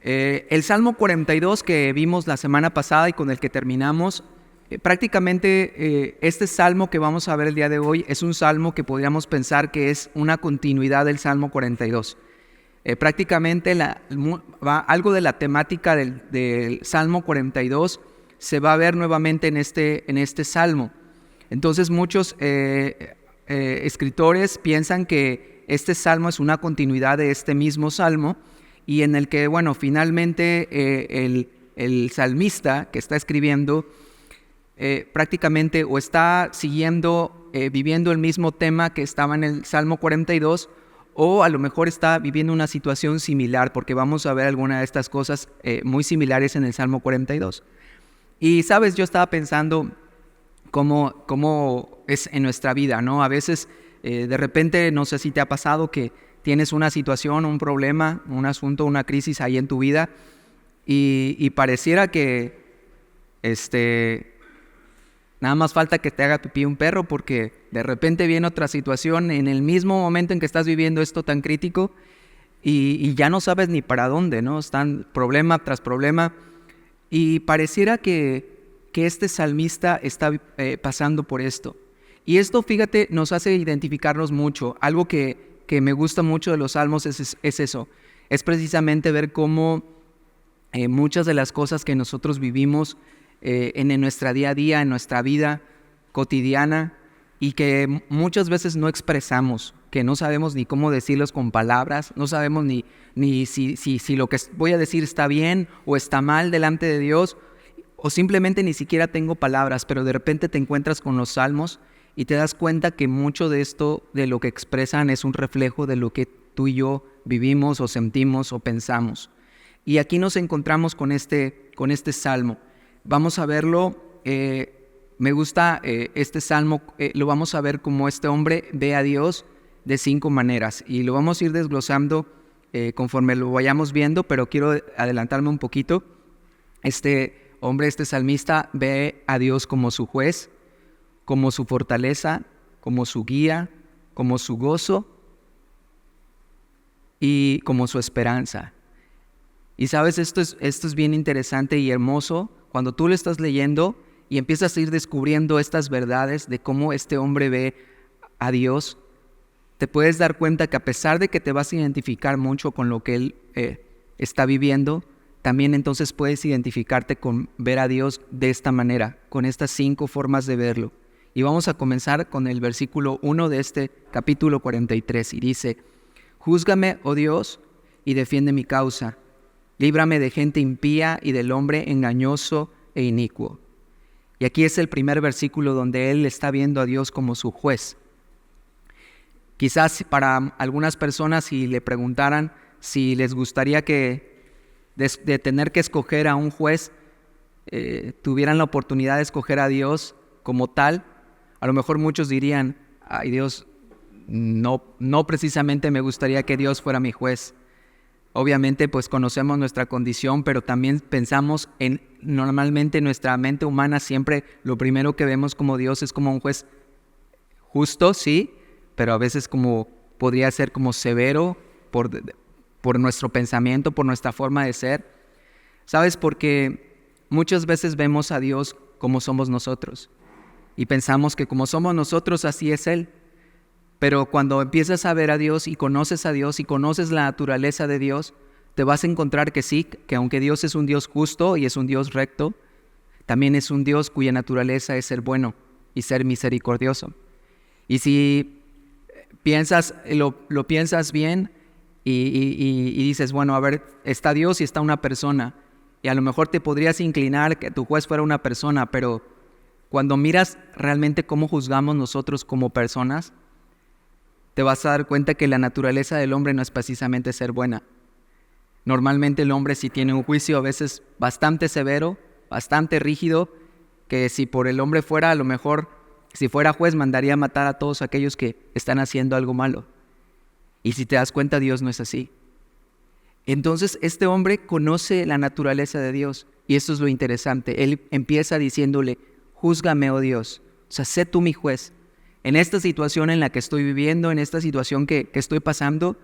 El Salmo 42 que vimos la semana pasada y con el que terminamos, prácticamente este salmo que vamos a ver el día de hoy es un salmo que podríamos pensar que es una continuidad del Salmo 42. Prácticamente algo de la temática del Salmo 42 se va a ver nuevamente en este salmo. Entonces muchos escritores piensan que este salmo es una continuidad de este mismo salmo y en el que, finalmente el salmista que está escribiendo prácticamente o está siguiendo, viviendo el mismo tema que estaba en el Salmo 42, o a lo mejor está viviendo una situación similar, porque vamos a ver algunas de estas cosas muy similares en el Salmo 42. Y sabes, yo estaba pensando cómo es en nuestra vida, ¿no? A veces, de repente, no sé si te ha pasado que tienes una situación, un problema, un asunto, una crisis ahí en tu vida, y pareciera que nada más falta que te haga pipí un perro, porque de repente viene otra situación en el mismo momento en que estás viviendo esto tan crítico y ya no sabes ni para dónde, ¿no? Están problema tras problema y pareciera que este salmista está pasando por esto. Y esto, fíjate, nos hace identificarnos mucho. Algo que me gusta mucho de los salmos es eso. Es precisamente ver cómo muchas de las cosas que nosotros vivimos en nuestra día a día, en nuestra vida cotidiana, y que muchas veces no expresamos, que no sabemos ni cómo decirlos con palabras, no sabemos ni si lo que voy a decir está bien o está mal delante de Dios, o simplemente ni siquiera tengo palabras, pero de repente te encuentras con los salmos y te das cuenta que mucho de esto, de lo que expresan, es un reflejo de lo que tú y yo vivimos o sentimos o pensamos. Y aquí nos encontramos con este salmo. Vamos a verlo, me gusta este salmo, lo vamos a ver como este hombre ve a Dios de 5 maneras y lo vamos a ir desglosando conforme lo vayamos viendo, pero quiero adelantarme un poquito. Este hombre, este salmista, ve a Dios como su juez, como su fortaleza, como su guía, como su gozo y como su esperanza. Y sabes, esto es bien interesante y hermoso cuando tú lo estás leyendo y empiezas a ir descubriendo estas verdades de cómo este hombre ve a Dios. Te puedes dar cuenta que a pesar de que te vas a identificar mucho con lo que él está viviendo, también entonces puedes identificarte con ver a Dios de esta manera, con estas 5 formas de verlo. Y vamos a comenzar con el versículo 1 de este capítulo 43 y dice: Júzgame, oh Dios, y defiende mi causa. Líbrame de gente impía y del hombre engañoso e inicuo. Y aquí es el primer versículo donde él está viendo a Dios como su juez. Quizás para algunas personas, si le preguntaran si les gustaría que de tener que escoger a un juez, tuvieran la oportunidad de escoger a Dios como tal, a lo mejor muchos dirían: ay, Dios, no precisamente me gustaría que Dios fuera mi juez. Obviamente pues conocemos nuestra condición, pero también pensamos normalmente nuestra mente humana siempre lo primero que vemos como Dios es como un juez justo, sí, pero a veces como podría ser como severo por nuestro pensamiento, por nuestra forma de ser. ¿Sabes? Porque muchas veces vemos a Dios como somos nosotros y pensamos que como somos nosotros así es Él. Pero cuando empiezas a ver a Dios y conoces la naturaleza de Dios, te vas a encontrar que sí, que aunque Dios es un Dios justo y es un Dios recto, también es un Dios cuya naturaleza es ser bueno y ser misericordioso. Y si lo piensas bien y dices, bueno, a ver, está Dios y está una persona, y a lo mejor te podrías inclinar que tu juez fuera una persona, pero cuando miras realmente cómo juzgamos nosotros como personas, te vas a dar cuenta que la naturaleza del hombre no es precisamente ser buena. Normalmente el hombre sí tiene un juicio a veces bastante severo, bastante rígido, que si por el hombre fuera, a lo mejor, si fuera juez, mandaría a matar a todos aquellos que están haciendo algo malo. Y si te das cuenta, Dios no es así. Entonces este hombre conoce la naturaleza de Dios, y esto es lo interesante. Él empieza diciéndole: júzgame, oh Dios, o sea, sé tú mi juez. En esta situación en la que estoy viviendo, en esta situación que estoy pasando,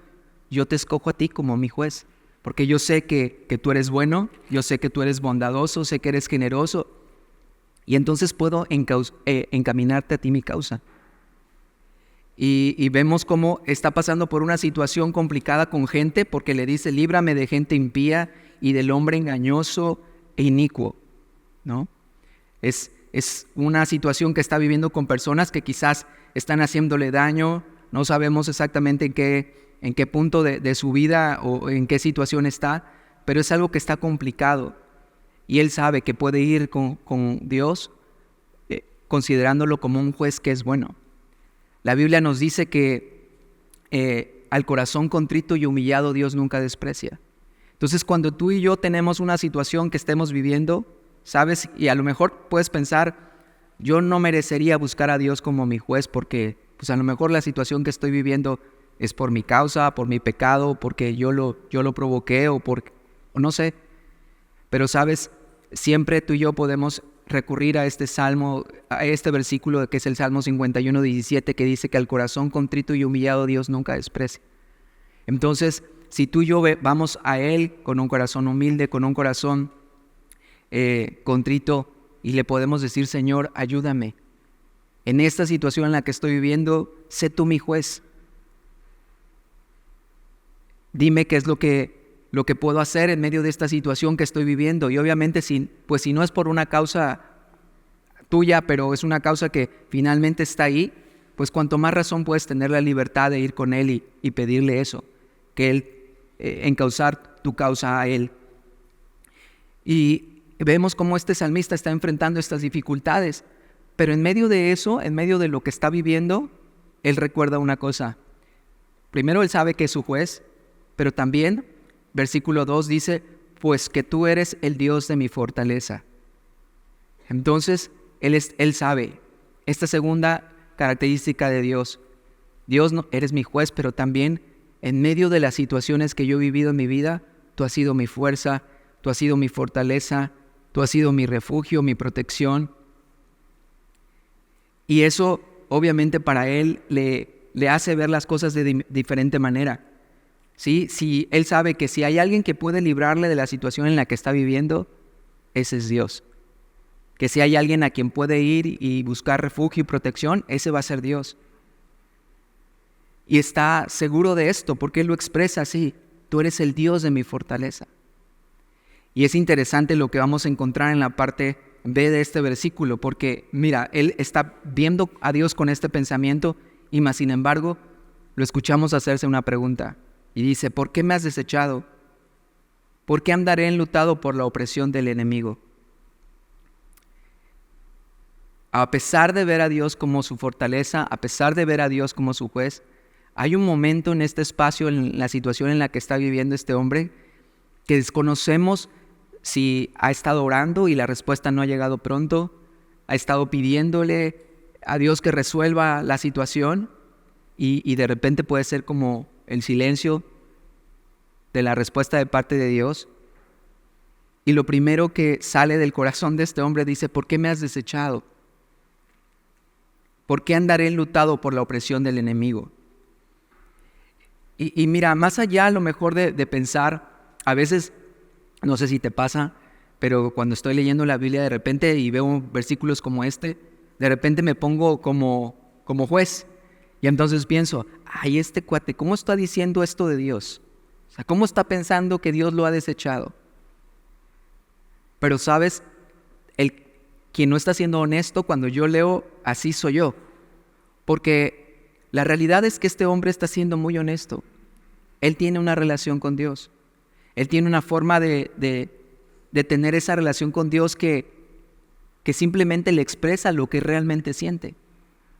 yo te escojo a ti como mi juez. porque yo sé que tú eres bueno, yo sé que tú eres bondadoso, sé que eres generoso, y entonces puedo encaminarte a ti mi causa. Y vemos cómo está pasando por una situación complicada con gente, porque le dice, líbrame de gente impía y del hombre engañoso e inicuo, ¿no? Es una situación que está viviendo con personas que quizás están haciéndole daño, no sabemos exactamente en qué punto de su vida o en qué situación está, pero es algo que está complicado. Y él sabe que puede ir con Dios considerándolo como un juez que es bueno. La Biblia nos dice que al corazón contrito y humillado Dios nunca desprecia. Entonces, cuando tú y yo tenemos una situación que estemos viviendo, ¿sabes? Y a lo mejor puedes pensar, yo no merecería buscar a Dios como mi juez porque pues a lo mejor la situación que estoy viviendo es por mi causa, por mi pecado, porque yo lo provoqué o no sé. Pero, ¿sabes? Siempre tú y yo podemos recurrir a este salmo, a este versículo que es el Salmo 51:17, que dice que al corazón contrito y humillado Dios nunca desprecia. Entonces, si tú y yo vamos a Él con un corazón humilde, con un corazón contrito, y le podemos decir, Señor, ayúdame. En esta situación en la que estoy viviendo, sé tú mi juez. Dime qué es lo que puedo hacer en medio de esta situación que estoy viviendo. Y obviamente, si no es por una causa tuya, pero es una causa que finalmente está ahí, pues cuanto más razón puedes tener la libertad de ir con Él y pedirle eso, que Él encauzar tu causa a Él. Y vemos cómo este salmista está enfrentando estas dificultades, pero en medio de eso, en medio de lo que está viviendo, él recuerda una cosa. Primero, él sabe que es su juez, pero también, versículo 2 dice, pues que tú eres el Dios de mi fortaleza. Entonces, él sabe esta segunda característica de Dios. Dios, no, eres mi juez, pero también en medio de las situaciones que yo he vivido en mi vida, tú has sido mi fuerza, tú has sido mi fortaleza, tú has sido mi refugio, mi protección. Y eso, obviamente, para él le hace ver las cosas de diferente manera. ¿Sí? Si él sabe que si hay alguien que puede librarle de la situación en la que está viviendo, ese es Dios. Que si hay alguien a quien puede ir y buscar refugio y protección, ese va a ser Dios. Y está seguro de esto porque él lo expresa así: tú eres el Dios de mi fortaleza. Y es interesante lo que vamos a encontrar en la parte B de este versículo, porque mira, él está viendo a Dios con este pensamiento y más sin embargo lo escuchamos hacerse una pregunta y dice: ¿por qué me has desechado? ¿Por qué andaré enlutado por la opresión del enemigo? A pesar de ver a Dios como su fortaleza, a pesar de ver a Dios como su juez, hay un momento en este espacio, en la situación en la que está viviendo este hombre, que desconocemos si ha estado orando y la respuesta no ha llegado pronto, ha estado pidiéndole a Dios que resuelva la situación y de repente puede ser como el silencio de la respuesta de parte de Dios. Y lo primero que sale del corazón de este hombre dice: ¿por qué me has desechado? ¿Por qué andaré enlutado por la opresión del enemigo? Y mira, más allá a lo mejor de pensar, a veces, no sé si te pasa, pero cuando estoy leyendo la Biblia de repente y veo versículos como este, de repente me pongo como juez. Y entonces pienso: ay, este cuate, ¿cómo está diciendo esto de Dios? O sea, ¿cómo está pensando que Dios lo ha desechado? Pero sabes, quien no está siendo honesto, cuando yo leo, así soy yo. Porque la realidad es que este hombre está siendo muy honesto. Él tiene una relación con Dios. Él tiene una forma de tener esa relación con Dios que simplemente le expresa lo que realmente siente.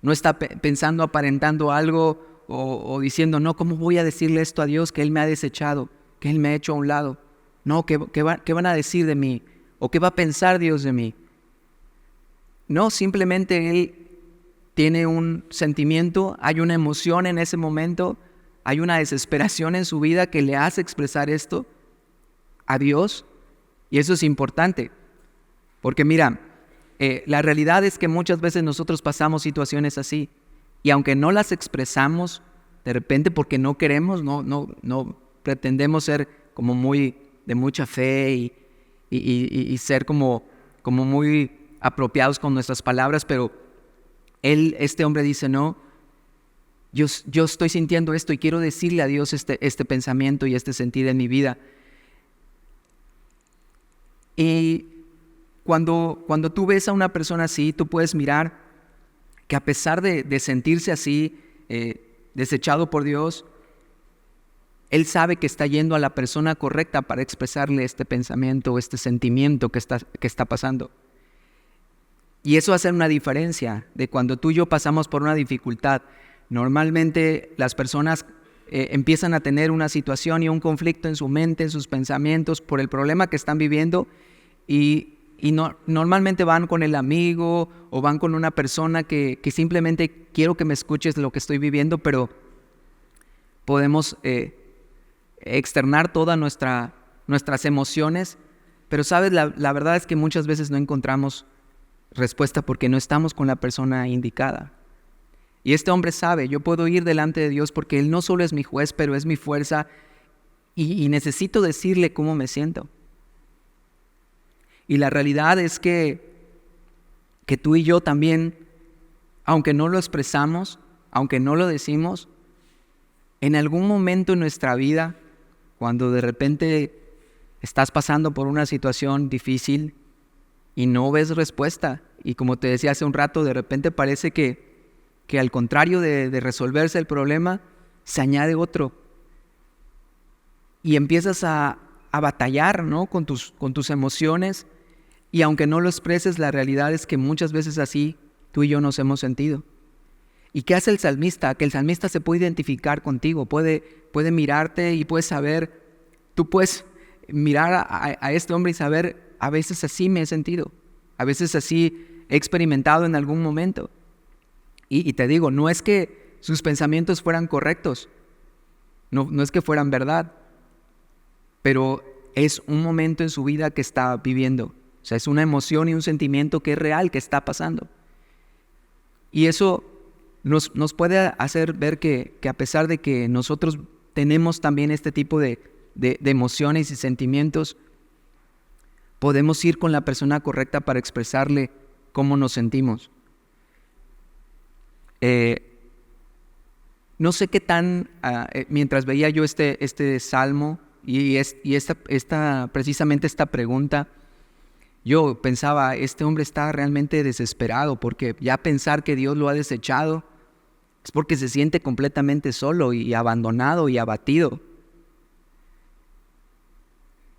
No está pensando, aparentando algo o diciendo: no, ¿cómo voy a decirle esto a Dios que Él me ha desechado, que Él me ha hecho a un lado? No, ¿qué van a decir de mí? ¿O qué va a pensar Dios de mí? No, simplemente él tiene un sentimiento, hay una emoción en ese momento, hay una desesperación en su vida que le hace expresar esto a Dios, y eso es importante, porque mira, la realidad es que muchas veces nosotros pasamos situaciones así, y aunque no las expresamos de repente porque no queremos, no pretendemos ser como muy de mucha fe y ser como muy apropiados con nuestras palabras, pero este hombre dice, no, yo estoy sintiendo esto y quiero decirle a Dios este pensamiento y este sentir en mi vida. Y cuando tú ves a una persona así, tú puedes mirar que a pesar de sentirse así, desechado por Dios, él sabe que está yendo a la persona correcta para expresarle este pensamiento, este sentimiento que está pasando. Y eso hace una diferencia de cuando tú y yo pasamos por una dificultad. Normalmente las personas empiezan a tener una situación y un conflicto en su mente, en sus pensamientos, por el problema que están viviendo y normalmente van con el amigo o van con una persona que simplemente quiero que me escuches lo que estoy viviendo, pero podemos externar todas nuestras emociones, pero sabes, la verdad es que muchas veces no encontramos respuesta porque no estamos con la persona indicada. Y este hombre sabe, yo puedo ir delante de Dios porque Él no solo es mi juez, pero es mi fuerza y necesito decirle cómo me siento. Y la realidad es que tú y yo también, aunque no lo expresamos, aunque no lo decimos, en algún momento en nuestra vida, cuando de repente estás pasando por una situación difícil y no ves respuesta, y como te decía hace un rato, de repente parece que al contrario de resolverse el problema, se añade otro. Y empiezas a batallar, ¿no?, con tus emociones, y aunque no lo expreses, la realidad es que muchas veces así tú y yo nos hemos sentido. ¿Y qué hace el salmista? Que el salmista se puede identificar contigo, puede mirarte y puede saber, tú puedes mirar a este hombre y saber, a veces así me he sentido, a veces así he experimentado en algún momento. Y te digo, no es que sus pensamientos fueran correctos, no es que fueran verdad, pero es un momento en su vida que está viviendo. O sea, es una emoción y un sentimiento que es real, que está pasando. Y eso nos puede hacer ver que a pesar de que nosotros tenemos también este tipo de emociones y sentimientos, podemos ir con la persona correcta para expresarle cómo nos sentimos. No sé qué tan, mientras veía yo este salmo y precisamente esta pregunta, yo pensaba, este hombre está realmente desesperado porque ya pensar que Dios lo ha desechado es porque se siente completamente solo y abandonado y abatido.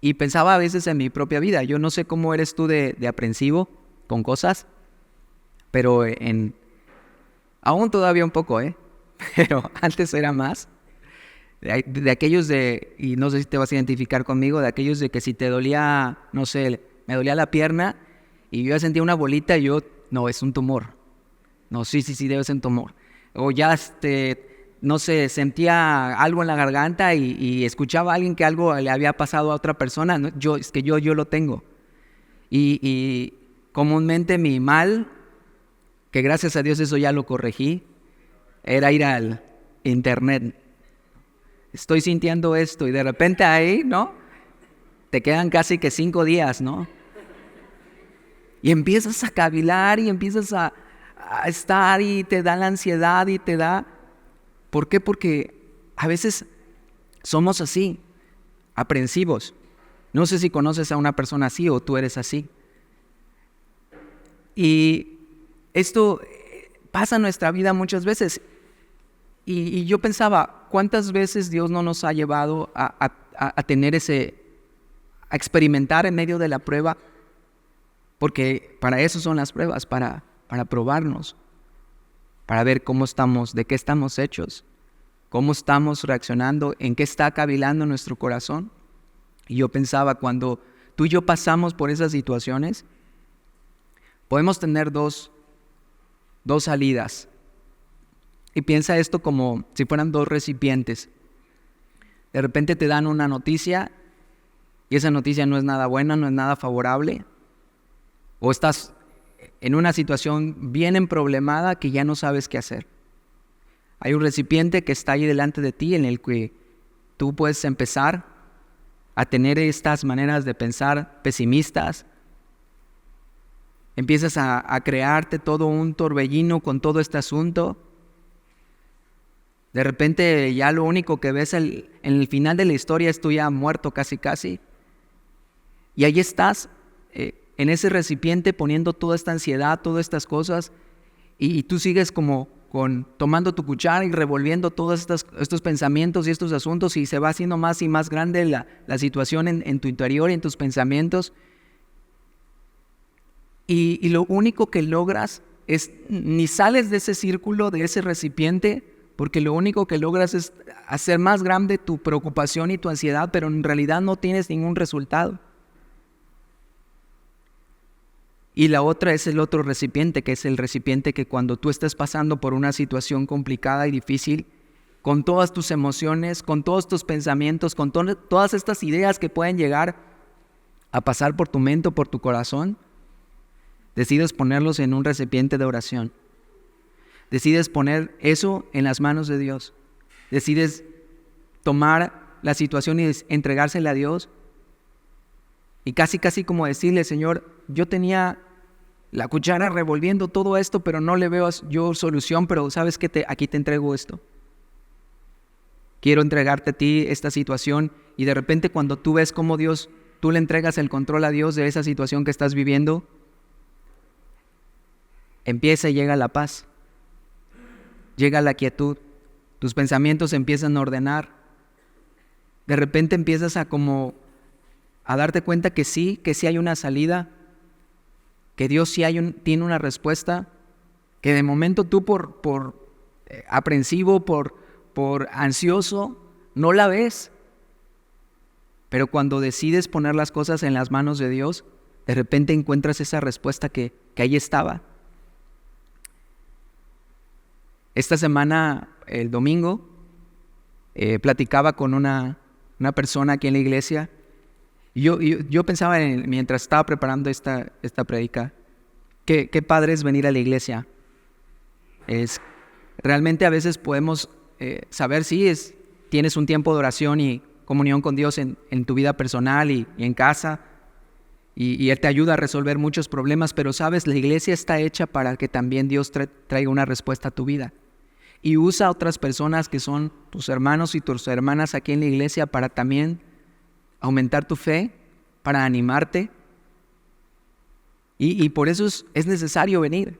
Y pensaba a veces en mi propia vida. Yo no sé cómo eres tú de aprensivo con cosas, pero aún todavía un poco, pero antes era más. De aquellos y no sé si te vas a identificar conmigo, de aquellos de que si te dolía, no sé, me dolía la pierna y yo ya sentía una bolita y no, es un tumor. No, sí, debe ser un tumor. O ya, no sé, sentía algo en la garganta y escuchaba a alguien que algo le había pasado a otra persona. ¿No? Yo lo tengo. Y comúnmente mi mal, que gracias a Dios eso ya lo corregí, era ir al internet. Estoy sintiendo esto y de repente ahí, ¿no?, te quedan casi que 5 días, ¿no? Y empiezas a cavilar y empiezas a estar y te da la ansiedad y te da... ¿Por qué? Porque a veces somos así, aprensivos. No sé si conoces a una persona así o tú eres así. Y esto pasa en nuestra vida muchas veces. Y yo pensaba, ¿cuántas veces Dios no nos ha llevado a tener a experimentar en medio de la prueba? Porque para eso son las pruebas, para probarnos, para ver cómo estamos, de qué estamos hechos, cómo estamos reaccionando, en qué está cavilando nuestro corazón. Y yo pensaba, cuando tú y yo pasamos por esas situaciones, podemos tener dos salidas. Y piensa esto como si fueran 2 recipientes. De repente te dan una noticia y esa noticia no es nada buena, no es nada favorable. O estás en una situación bien emproblemada que ya no sabes qué hacer. Hay un recipiente que está ahí delante de ti en el que tú puedes empezar a tener estas maneras de pensar pesimistas. Empiezas a crearte todo un torbellino con todo este asunto. De repente ya lo único que ves en el final de la historia es tú ya muerto casi. Y ahí estás en ese recipiente poniendo toda esta ansiedad, todas estas cosas, y tú sigues como tomando tu cuchara y revolviendo todos estos pensamientos y estos asuntos, y se va haciendo más y más grande la situación en tu interior y en tus pensamientos. Y lo único que logras es, ni sales de ese círculo, de ese recipiente, porque lo único que logras es hacer más grande tu preocupación y tu ansiedad, pero en realidad no tienes ningún resultado. Y la otra es el otro recipiente, que es el recipiente que cuando tú estás pasando por una situación complicada y difícil, con todas tus emociones, con todos tus pensamientos, con todas estas ideas que pueden llegar a pasar por tu mente o por tu corazón, decides ponerlos en un recipiente de oración. Decides poner eso en las manos de Dios. Decides tomar la situación y entregársela a Dios. Y casi como decirle: Señor, yo tenía la cuchara revolviendo todo esto, pero no le veo yo solución, pero ¿sabes qué? Aquí te entrego esto. Quiero entregarte a ti esta situación. Y de repente cuando tú ves cómo tú le entregas el control a Dios de esa situación que estás viviendo, empieza y llega la paz. Llega la quietud, tus pensamientos empiezan a ordenar. De repente empiezas a darte cuenta que sí hay una salida, que Dios sí tiene una respuesta, que de momento tú por aprensivo, por ansioso, no la ves. Pero cuando decides poner las cosas en las manos de Dios, de repente encuentras esa respuesta que ahí estaba. Esta semana, el domingo, platicaba con una persona aquí en la iglesia. Y yo pensaba, mientras estaba preparando esta prédica, qué padre es venir a la iglesia. Realmente a veces podemos saber si tienes un tiempo de oración y comunión con Dios en tu vida personal y en casa, y Él te ayuda a resolver muchos problemas, pero sabes, la iglesia está hecha para que también Dios traiga una respuesta a tu vida. Y usa a otras personas que son tus hermanos y tus hermanas aquí en la iglesia para también aumentar tu fe, para animarte. Y por eso es necesario venir.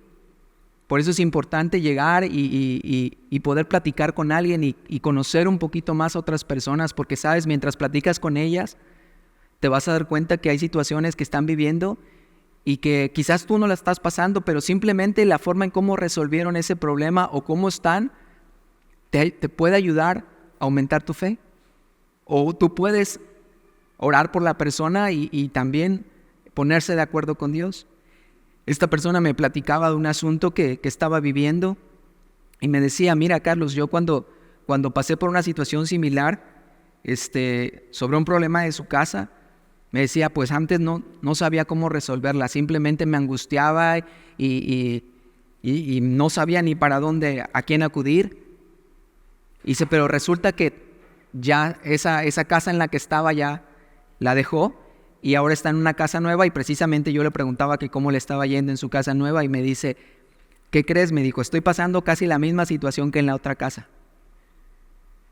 Por eso es importante llegar y poder platicar con alguien y conocer un poquito más a otras personas, porque sabes, mientras platicas con ellas, te vas a dar cuenta que hay situaciones que están viviendo y que quizás tú no la estás pasando, pero simplemente la forma en cómo resolvieron ese problema o cómo están, te puede ayudar a aumentar tu fe. O tú puedes orar por la persona y también ponerse de acuerdo con Dios. Esta persona me platicaba de un asunto que estaba viviendo y me decía: mira, Carlos, yo cuando pasé por una situación similar sobre un problema de su casa, me decía, pues antes no sabía cómo resolverla, simplemente me angustiaba y no sabía ni para dónde, a quién acudir. Dice, pero resulta que ya esa casa en la que estaba ya la dejó y ahora está en una casa nueva, y precisamente yo le preguntaba que cómo le estaba yendo en su casa nueva y me dice, ¿qué crees? Me dijo, estoy pasando casi la misma situación que en la otra casa.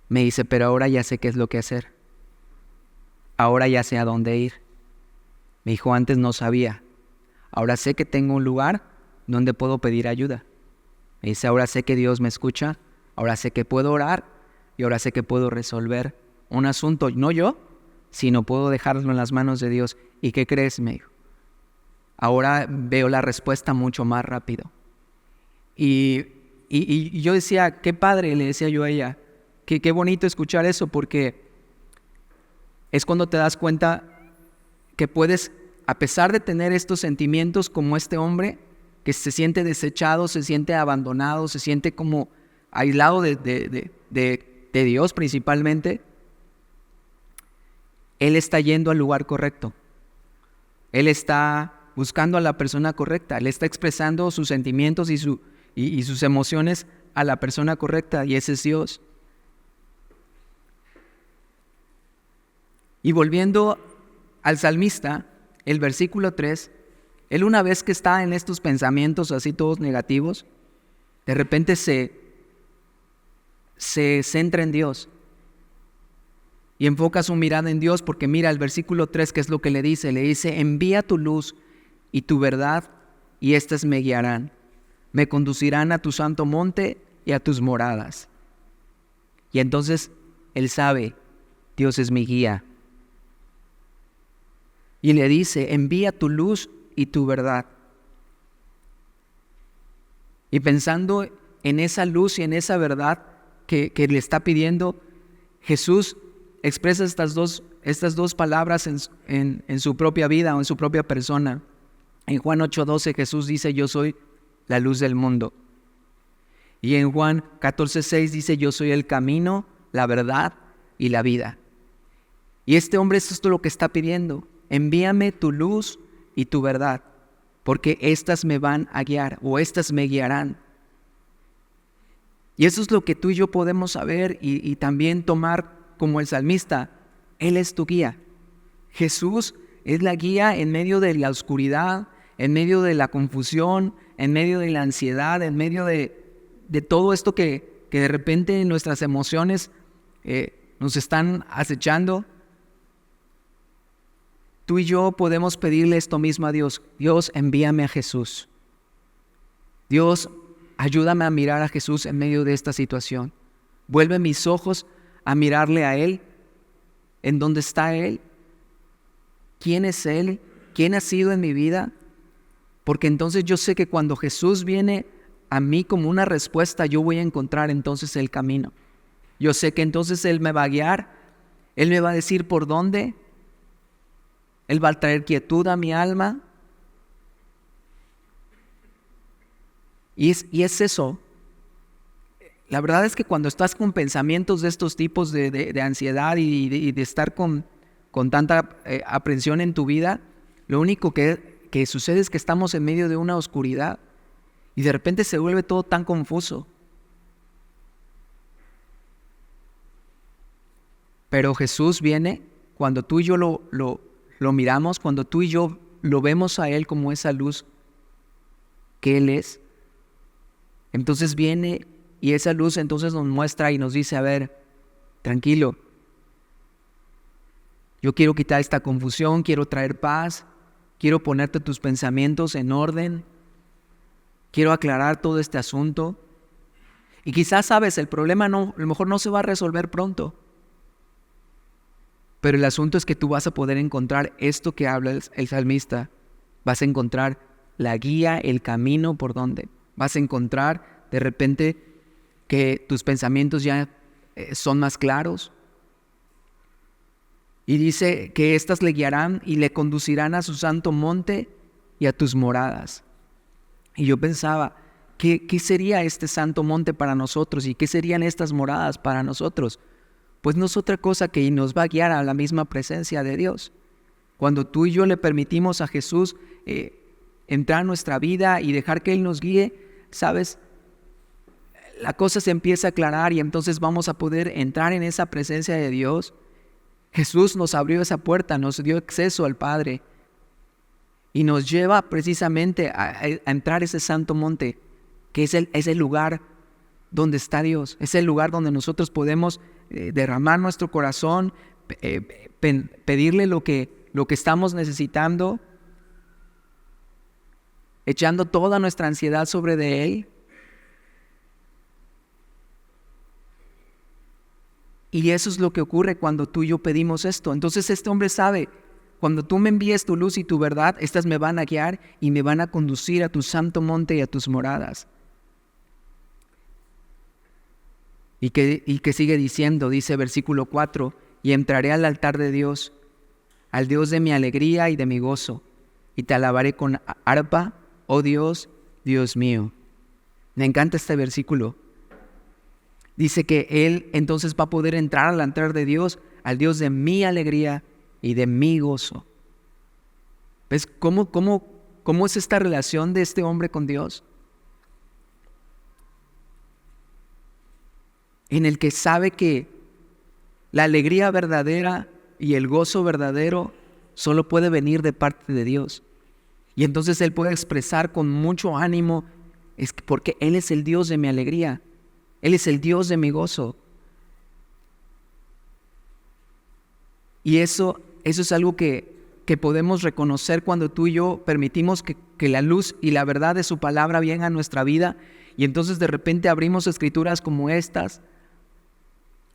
Me dice, pero ahora ya sé qué es lo que hacer. Ahora ya sé a dónde ir. Me dijo, antes no sabía. Ahora sé que tengo un lugar donde puedo pedir ayuda. Me dice, ahora sé que Dios me escucha. Ahora sé que puedo orar y ahora sé que puedo resolver un asunto, no yo, sino puedo dejarlo en las manos de Dios. ¿Y qué crees? Me dijo, ahora veo la respuesta mucho más rápido. Y yo decía, qué padre, le decía yo a ella, qué bonito escuchar eso, porque es cuando te das cuenta que puedes, a pesar de tener estos sentimientos como este hombre, que se siente desechado, se siente abandonado, se siente como aislado de Dios principalmente, él está yendo al lugar correcto. Él está buscando a la persona correcta. Él está expresando sus sentimientos y sus emociones a la persona correcta, y ese es Dios. Y volviendo al salmista, el versículo 3, él una vez que está en estos pensamientos así todos negativos, de repente se centra en Dios y enfoca su mirada en Dios, porque mira el versículo 3, que es lo que le dice, envía tu luz y tu verdad, y éstas me guiarán, me conducirán a tu santo monte y a tus moradas. Y entonces él sabe, Dios es mi guía. Y le dice, envía tu luz y tu verdad. Y pensando en esa luz y en esa verdad que le está pidiendo, Jesús expresa estas dos palabras en su propia vida o en su propia persona. En Juan 8:12 Jesús dice, yo soy la luz del mundo. Y en Juan 14:6 dice, yo soy el camino, la verdad y la vida. Y este hombre esto es lo que está pidiendo. Envíame tu luz y tu verdad, porque estas me van a guiar o estas me guiarán. Y eso es lo que tú y yo podemos saber y también tomar como el salmista. Él es tu guía. Jesús es la guía en medio de la oscuridad, en medio de la confusión, en medio de la ansiedad, en medio de todo esto que de repente nuestras emociones nos están acechando. Tú y yo podemos pedirle esto mismo a Dios. Dios, envíame a Jesús. Dios, ayúdame a mirar a Jesús en medio de esta situación. Vuelve mis ojos a mirarle a Él. ¿En dónde está Él? ¿Quién es Él? ¿Quién ha sido en mi vida? Porque entonces yo sé que cuando Jesús viene a mí como una respuesta, yo voy a encontrar entonces el camino. Yo sé que entonces Él me va a guiar. Él me va a decir por dónde. Él va a traer quietud a mi alma. Y es eso. La verdad es que cuando estás con pensamientos de estos tipos de ansiedad y de estar con tanta aprensión en tu vida, lo único que sucede es que estamos en medio de una oscuridad y de repente se vuelve todo tan confuso. Pero Jesús viene cuando tú y yo lo miramos, cuando tú y yo lo vemos a Él como esa luz que Él es. Entonces viene y esa luz entonces nos muestra y nos dice, a ver, tranquilo, yo quiero quitar esta confusión, quiero traer paz, quiero ponerte tus pensamientos en orden, quiero aclarar todo este asunto. Y quizás, sabes, el problema a lo mejor no se va a resolver pronto, pero el asunto es que tú vas a poder encontrar esto que habla el salmista. Vas a encontrar la guía, el camino por donde. Vas a encontrar de repente que tus pensamientos ya son más claros. Y dice que éstas le guiarán y le conducirán a su santo monte y a tus moradas. Y yo pensaba, ¿qué sería este santo monte para nosotros? ¿Y qué serían estas moradas para nosotros? Pues no es otra cosa que nos va a guiar a la misma presencia de Dios. Cuando tú y yo le permitimos a Jesús entrar a nuestra vida y dejar que Él nos guíe, ¿sabes? La cosa se empieza a aclarar y entonces vamos a poder entrar en esa presencia de Dios. Jesús nos abrió esa puerta, nos dio acceso al Padre y nos lleva precisamente a entrar a ese santo monte, que es el lugar donde está Dios. Es el lugar donde nosotros podemos derramar nuestro corazón, pedirle lo que estamos necesitando, echando toda nuestra ansiedad sobre de Él. Y eso es lo que ocurre cuando tú y yo pedimos esto. Entonces este hombre sabe, cuando tú me envíes tu luz y tu verdad, estas me van a guiar y me van a conducir a tu santo monte y a tus moradas. Y que sigue diciendo, dice versículo 4, y entraré al altar de Dios, al Dios de mi alegría y de mi gozo, y te alabaré con arpa, oh Dios, Dios mío. Me encanta este versículo. Dice que Él entonces va a poder entrar al altar de Dios, al Dios de mi alegría y de mi gozo. ¿Ves cómo es esta relación de este hombre con Dios? En el que sabe que la alegría verdadera y el gozo verdadero solo puede venir de parte de Dios. Y entonces Él puede expresar con mucho ánimo, porque Él es el Dios de mi alegría, Él es el Dios de mi gozo. Y eso es algo que podemos reconocer cuando tú y yo permitimos que la luz y la verdad de su palabra vengan a nuestra vida, y entonces de repente abrimos escrituras como estas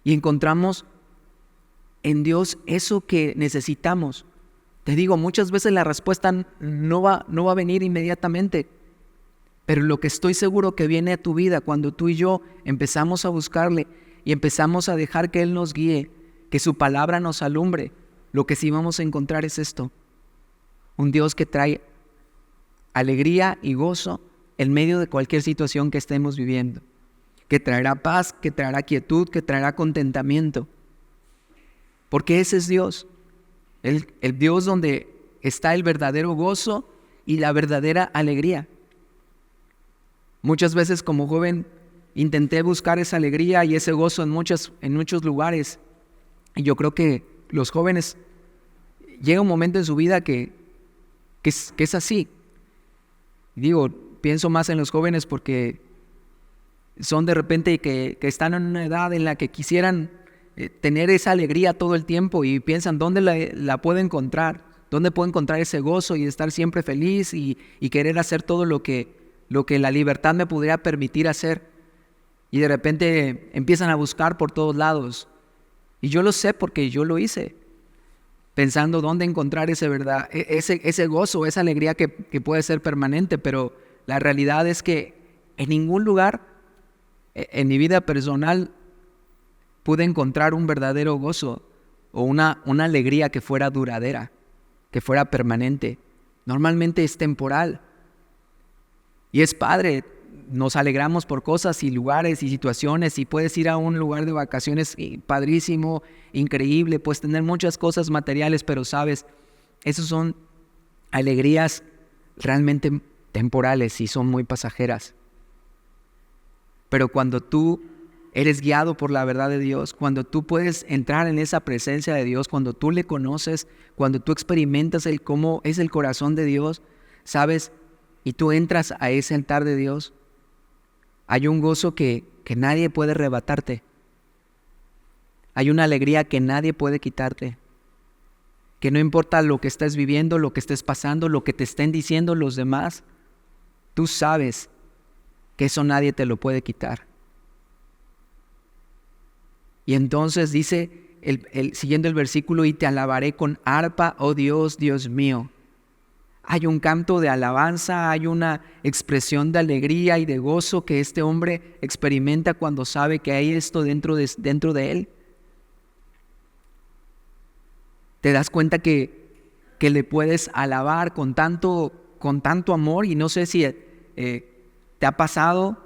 y encontramos en Dios eso que necesitamos. Te digo, muchas veces la respuesta no va a venir inmediatamente, pero lo que estoy seguro que viene a tu vida cuando tú y yo empezamos a buscarle y empezamos a dejar que Él nos guíe, que su palabra nos alumbre, lo que sí vamos a encontrar es esto: un Dios que trae alegría y gozo en medio de cualquier situación que estemos viviendo, que traerá paz, que traerá quietud, que traerá contentamiento. Porque ese es Dios, el Dios donde está el verdadero gozo y la verdadera alegría. Muchas veces como joven intenté buscar esa alegría y ese gozo en muchos lugares. Y yo creo que los jóvenes, llega un momento en su vida que es así. Digo, pienso más en los jóvenes porque son de repente que están en una edad en la que quisieran tener esa alegría todo el tiempo y piensan dónde la puedo encontrar, dónde puedo encontrar ese gozo y estar siempre feliz y querer hacer todo lo que la libertad me pudiera permitir hacer. Y de repente empiezan a buscar por todos lados. Y yo lo sé porque yo lo hice, pensando dónde encontrar ese gozo, esa alegría que puede ser permanente, pero la realidad es que en ningún lugar en mi vida personal pude encontrar un verdadero gozo o una alegría que fuera duradera, que fuera permanente. Normalmente es temporal. Y es padre, nos alegramos por cosas y lugares y situaciones, y puedes ir a un lugar de vacaciones padrísimo, increíble, puedes tener muchas cosas materiales, pero sabes, esas son alegrías realmente temporales y son muy pasajeras. Pero cuando tú eres guiado por la verdad de Dios, cuando tú puedes entrar en esa presencia de Dios, cuando tú le conoces, cuando tú experimentas cómo es el corazón de Dios, ¿sabes? Y tú entras a ese altar de Dios, hay un gozo que nadie puede arrebatarte. Hay una alegría que nadie puede quitarte. Que no importa lo que estés viviendo, lo que estés pasando, lo que te estén diciendo los demás, tú sabes que eso nadie te lo puede quitar. Y entonces dice, siguiendo el versículo, y te alabaré con arpa, oh Dios, Dios mío. Hay un canto de alabanza, hay una expresión de alegría y de gozo que este hombre experimenta cuando sabe que hay esto dentro de él. Te das cuenta que le puedes alabar con tanto amor, y no sé si te ha pasado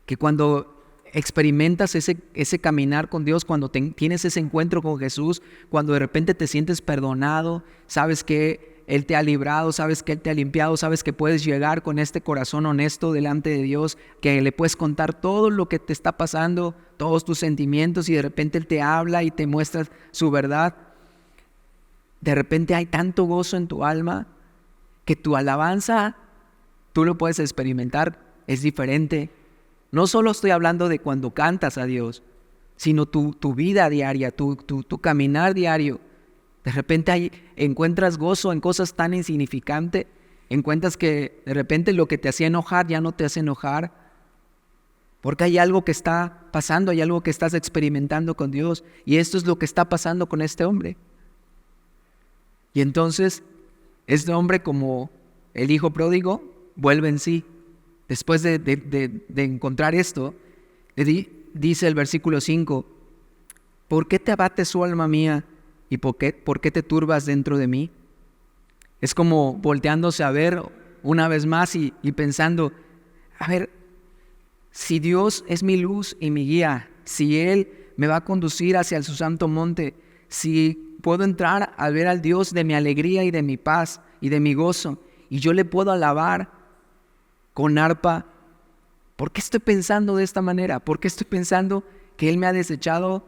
que cuando experimentas ese caminar con Dios, cuando tienes ese encuentro con Jesús, cuando de repente te sientes perdonado, sabes que Él te ha librado, sabes que Él te ha limpiado, sabes que puedes llegar con este corazón honesto delante de Dios, que le puedes contar todo lo que te está pasando, todos tus sentimientos, y de repente Él te habla y te muestra su verdad. De repente hay tanto gozo en tu alma que tu alabanza, tú lo puedes experimentar, es diferente. No solo estoy hablando de cuando cantas a Dios, sino tu vida diaria, tu caminar diario. De repente encuentras gozo en cosas tan insignificantes, encuentras que de repente lo que te hacía enojar ya no te hace enojar, porque hay algo que está pasando, hay algo que estás experimentando con Dios, y esto es lo que está pasando con este hombre. Y entonces, este hombre, como el hijo pródigo, vuelve en sí. Después de encontrar esto, dice el versículo 5, ¿por qué te abates, oh alma mía? ¿Y por qué te turbas dentro de mí? Es como volteándose a ver una vez más y pensando, a ver, si Dios es mi luz y mi guía, si Él me va a conducir hacia su santo monte, si puedo entrar a ver al Dios de mi alegría y de mi paz y de mi gozo, y yo le puedo alabar con arpa, ¿por qué estoy pensando de esta manera? ¿Por qué estoy pensando que Él me ha desechado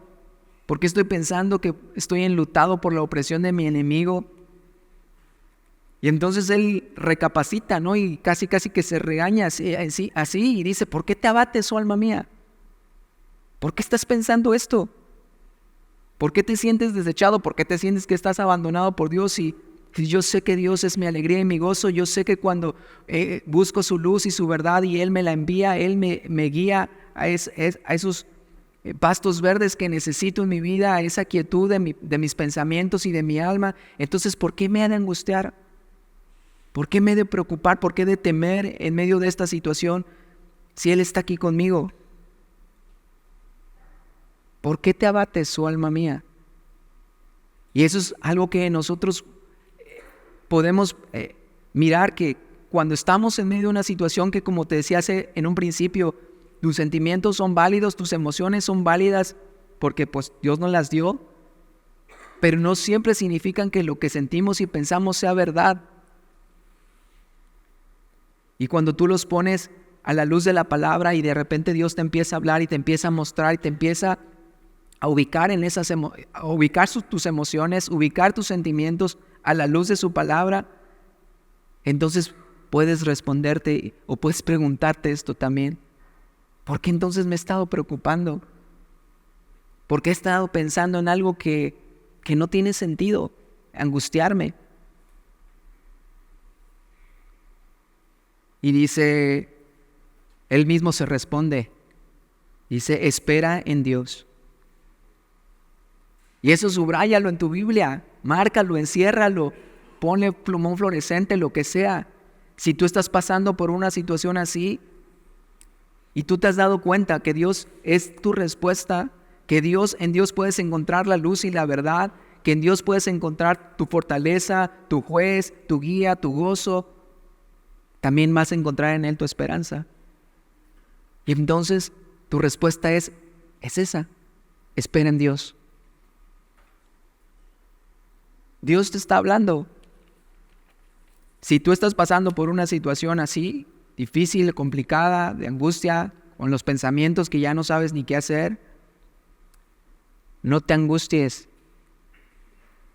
¿Por qué estoy pensando que estoy enlutado por la opresión de mi enemigo? Y entonces él recapacita, ¿no? Y casi que se regaña así y dice, ¿por qué te abates, oh alma mía? ¿Por qué estás pensando esto? ¿Por qué te sientes desechado? ¿Por qué te sientes que estás abandonado por Dios? Y yo sé que Dios es mi alegría y mi gozo. Yo sé que cuando busco su luz y su verdad y Él me la envía, Él me guía a esos pastos verdes que necesito en mi vida, a esa quietud de mis pensamientos y de mi alma. Entonces, ¿por qué me ha de angustiar? ¿Por qué me he de preocupar? ¿Por qué he de temer en medio de esta situación si Él está aquí conmigo? ¿Por qué te abates, oh alma mía? Y eso es algo que nosotros podemos mirar, que cuando estamos en medio de una situación que, como te decía en un principio, tus sentimientos son válidos, tus emociones son válidas porque pues Dios nos las dio, pero no siempre significan que lo que sentimos y pensamos sea verdad. Y cuando tú los pones a la luz de la palabra y de repente Dios te empieza a hablar y te empieza a mostrar y te empieza a ubicar tus emociones, ubicar tus sentimientos a la luz de su palabra, entonces puedes responderte o puedes preguntarte esto también. ¿Por qué entonces me he estado preocupando? ¿Por qué he estado pensando en algo que no tiene sentido? Angustiarme. Y dice, él mismo se responde, dice, espera en Dios. Y eso subráyalo en tu Biblia, márcalo, enciérralo, ponle plumón fluorescente, lo que sea. Si tú estás pasando por una situación así y tú te has dado cuenta que Dios es tu respuesta, que en Dios puedes encontrar la luz y la verdad, que en Dios puedes encontrar tu fortaleza, tu juez, tu guía, tu gozo, también vas a encontrar en Él tu esperanza. Y entonces tu respuesta es esa, espera en Dios. Dios te está hablando. Si tú estás pasando por una situación así, difícil, complicada, de angustia, con los pensamientos que ya no sabes ni qué hacer, no te angusties,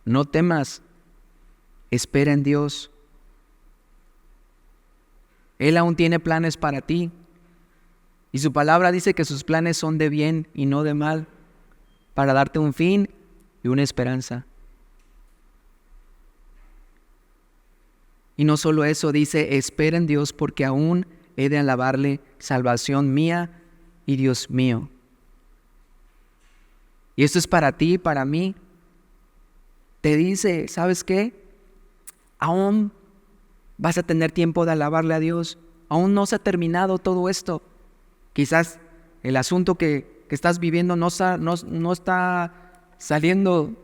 no temas, espera en Dios. Él aún tiene planes para ti. Y su palabra dice que sus planes son de bien y no de mal, para darte un fin y una esperanza. Y no solo eso, dice, espera en Dios porque aún he de alabarle, salvación mía y Dios mío. Y esto es para ti y para mí. Te dice, ¿sabes qué? Aún vas a tener tiempo de alabarle a Dios. Aún no se ha terminado todo esto. Quizás el asunto que estás viviendo no está saliendo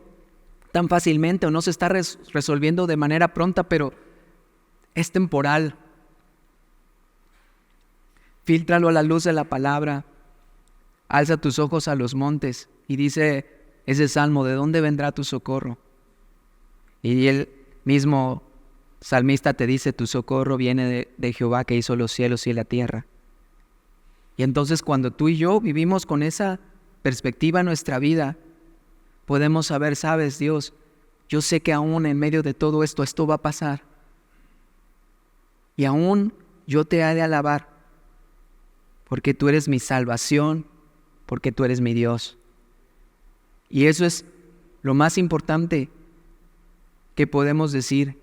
tan fácilmente o no se está resolviendo de manera pronta, pero es temporal. Fíltralo a la luz de la palabra. Alza tus ojos a los montes. Y dice ese salmo, ¿de dónde vendrá tu socorro? Y el mismo salmista te dice, tu socorro viene de Jehová que hizo los cielos y la tierra. Y entonces cuando tú y yo vivimos con esa perspectiva en nuestra vida, podemos saber, sabes, Dios, yo sé que aún en medio de todo esto va a pasar. Y aún yo te he de alabar, porque tú eres mi salvación, porque tú eres mi Dios. Y eso es lo más importante que podemos decir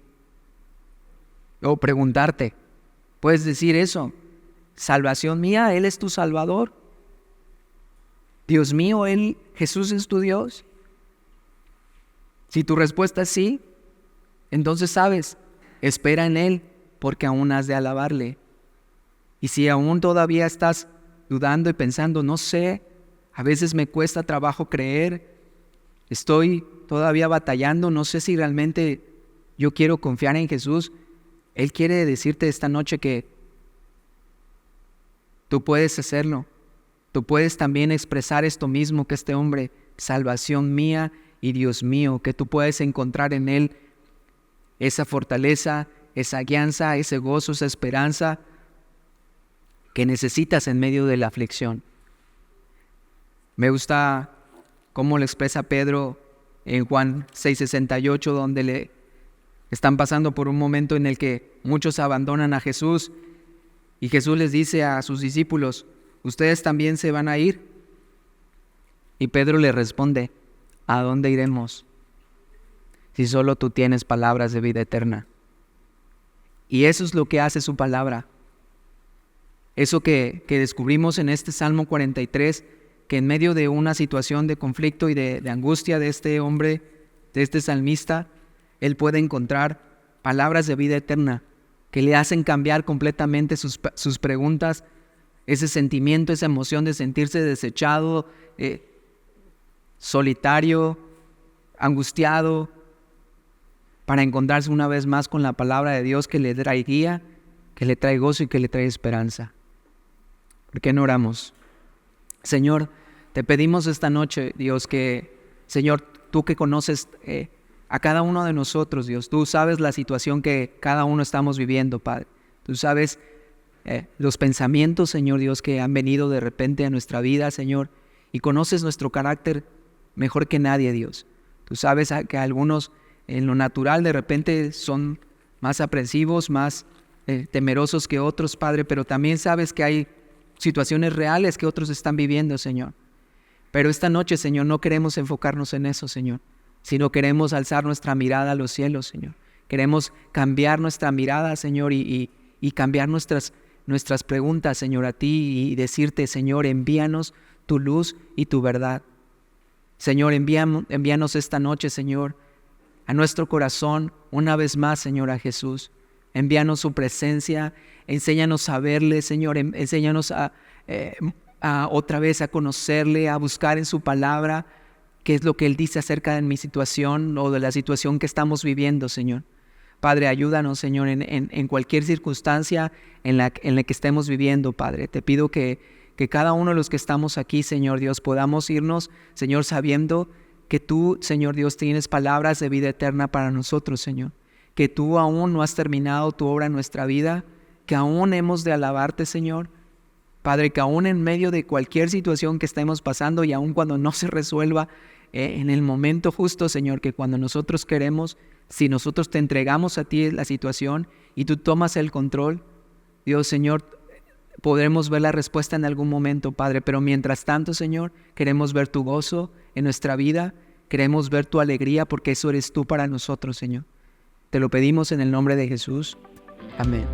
o preguntarte. Puedes decir eso, salvación mía, Él es tu Salvador. Dios mío, Jesús es tu Dios. Si tu respuesta es sí, entonces sabes, espera en Él, porque aún has de alabarle. Y si aún todavía estás dudando y pensando, no sé, a veces me cuesta trabajo creer, estoy todavía batallando, no sé si realmente yo quiero confiar en Jesús, Él quiere decirte esta noche que tú puedes hacerlo. Tú puedes también expresar esto mismo que este hombre, salvación mía y Dios mío, que tú puedes encontrar en Él esa fortaleza, esa guianza, ese gozo, esa esperanza que necesitas en medio de la aflicción. Me gusta cómo lo expresa Pedro en Juan 6:68, donde le están pasando por un momento en el que muchos abandonan a Jesús y Jesús les dice a sus discípulos: ¿ustedes también se van a ir? Y Pedro le responde: ¿a dónde iremos si solo tú tienes palabras de vida eterna? Y eso es lo que hace su palabra. Eso que descubrimos en este Salmo 43, que en medio de una situación de conflicto y de angustia de este hombre, de este salmista, él puede encontrar palabras de vida eterna que le hacen cambiar completamente sus preguntas, ese sentimiento, esa emoción de sentirse desechado, solitario, angustiado, para encontrarse una vez más con la palabra de Dios que le trae guía, que le trae gozo y que le trae esperanza. ¿Por qué no oramos? Señor, te pedimos esta noche, Dios, que, Señor, tú que conoces a cada uno de nosotros, Dios, tú sabes la situación que cada uno estamos viviendo, Padre. Tú sabes los pensamientos, Señor Dios, que han venido de repente a nuestra vida, Señor, y conoces nuestro carácter mejor que nadie, Dios. Tú sabes que algunos en lo natural de repente son más aprensivos, más temerosos que otros, Padre, pero también sabes que hay situaciones reales que otros están viviendo, Señor. Pero esta noche, Señor, no queremos enfocarnos en eso, Señor, sino queremos alzar nuestra mirada a los cielos, Señor. Queremos cambiar nuestra mirada, Señor, y cambiar nuestras preguntas, Señor, a ti y decirte, Señor, envíanos tu luz y tu verdad. Señor, envíanos esta noche, Señor, a nuestro corazón, una vez más, Señor, a Jesús. Envíanos su presencia, enséñanos a verle, Señor, enséñanos a otra vez a conocerle, a buscar en su palabra qué es lo que Él dice acerca de mi situación o de la situación que estamos viviendo, Señor. Padre, ayúdanos, Señor, en cualquier circunstancia en la que estemos viviendo, Padre. Te pido que cada uno de los que estamos aquí, Señor Dios, podamos irnos, Señor, sabiendo que tú, Señor Dios, tienes palabras de vida eterna para nosotros, Señor. Que tú aún no has terminado tu obra en nuestra vida, que aún hemos de alabarte, Señor. Padre, que aún en medio de cualquier situación que estemos pasando y aún cuando no se resuelva en el momento justo, Señor, que cuando nosotros queremos, si nosotros te entregamos a ti la situación y tú tomas el control, Dios, Señor, podremos ver la respuesta en algún momento, Padre, pero mientras tanto, Señor, queremos ver tu gozo en nuestra vida, queremos ver tu alegría porque eso eres tú para nosotros, Señor. Te lo pedimos en el nombre de Jesús. Amén.